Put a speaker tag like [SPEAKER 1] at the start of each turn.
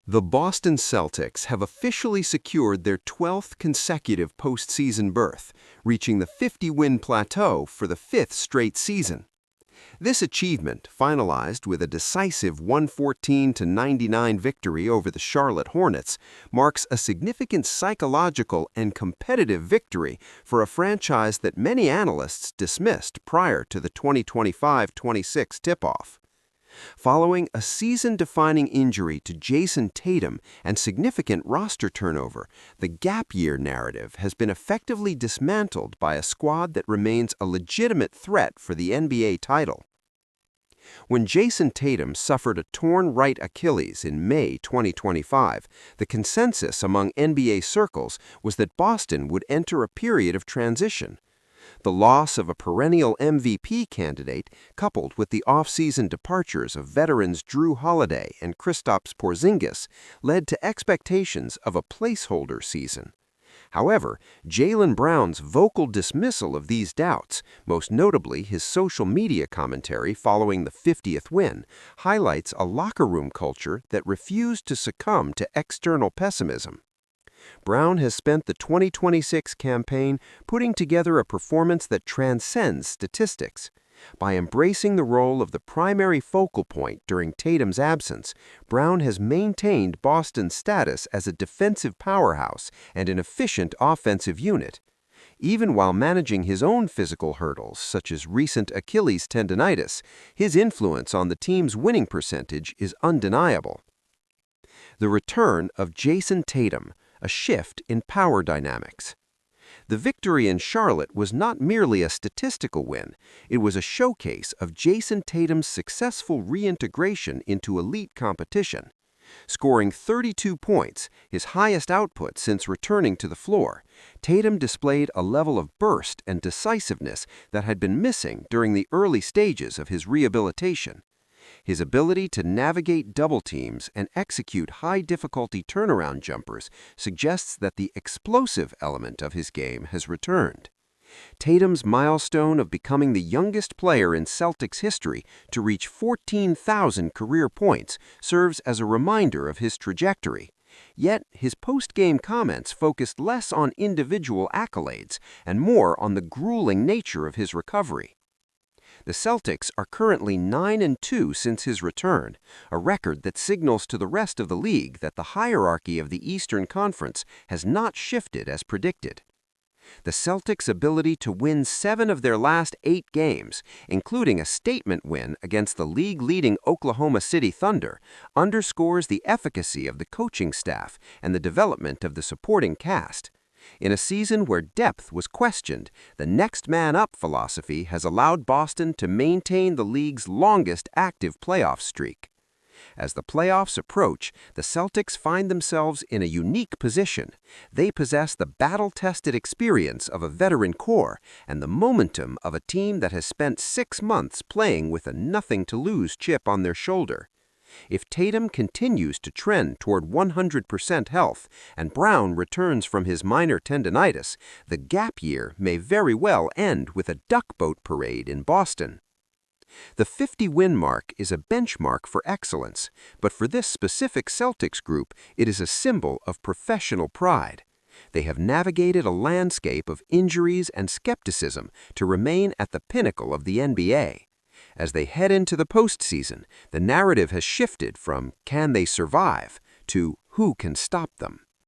[SPEAKER 1] The Boston Celtics have officially secured their 12th consecutive postseason berth, reaching the 50-win plateau for the fifth straight season. This achievement, finalized with a decisive 114-99 victory over the Charlotte Hornets, marks a significant psychological and competitive victory for a franchise that many analysts dismissed prior to the 2025-26 tip-off. Following a season-defining injury to Jason Tatum and significant roster turnover, the gap year narrative has been effectively dismantled by a squad that remains a legitimate threat for the NBA title. When Jason Tatum suffered a torn right Achilles in May 2025, the consensus among NBA circles was that Boston would enter a period of transition. The loss of a perennial MVP candidate, coupled with the off-season departures of veterans Drew Holiday and Kristaps Porzingis, led to expectations of a placeholder season. However, Jaylen Brown's vocal dismissal of these doubts, most notably his social media commentary following the 50th win, highlights a locker room culture that refused to succumb to external pessimism. Brown has spent the 2026 campaign putting together a performance that transcends statistics. By embracing the role of the primary focal point during Tatum's absence, Brown has maintained Boston's status as a defensive powerhouse and an efficient offensive unit. Even while managing his own physical hurdles, such as recent Achilles tendonitis, his influence on the team's winning percentage is undeniable. The return of Jason Tatum, a shift in power dynamics. The victory in Charlotte was not merely a statistical win, it was a showcase of Jason Tatum's successful reintegration into elite competition. Scoring 32 points, his highest output since returning to the floor, Tatum displayed a level of burst and decisiveness that had been missing during the early stages of his rehabilitation. His ability to navigate double teams and execute high-difficulty turnaround jumpers suggests that the explosive element of his game has returned. Tatum's milestone of becoming the youngest player in Celtics history to reach 14,000 career points serves as a reminder of his trajectory. Yet, his post-game comments focused less on individual accolades and more on the grueling nature of his recovery. The Celtics are currently 9-2 since his return, a record that signals to the rest of the league that the hierarchy of the Eastern Conference has not shifted as predicted. The Celtics' ability to win 7 of their last 8 games, including a statement win against the league-leading Oklahoma City Thunder, underscores the efficacy of the coaching staff and the development of the supporting cast. In a season where depth was questioned, the next man up philosophy has allowed Boston to maintain the league's longest active playoff streak. As the playoffs approach, the Celtics find themselves in a unique position. They possess the battle-tested experience of a veteran core and the momentum of a team that has spent 6 months playing with a nothing-to-lose chip on their shoulder. If Tatum continues to trend toward 100% health and Brown returns from his minor tendonitis, the gap year may very well end with a duck boat parade in Boston. The 50-win mark is a benchmark for excellence, but for this specific Celtics group, it is a symbol of professional pride. They have navigated a landscape of injuries and skepticism to remain at the pinnacle of the NBA. As they head into the postseason, the narrative has shifted from "can they survive" to "who can stop them?"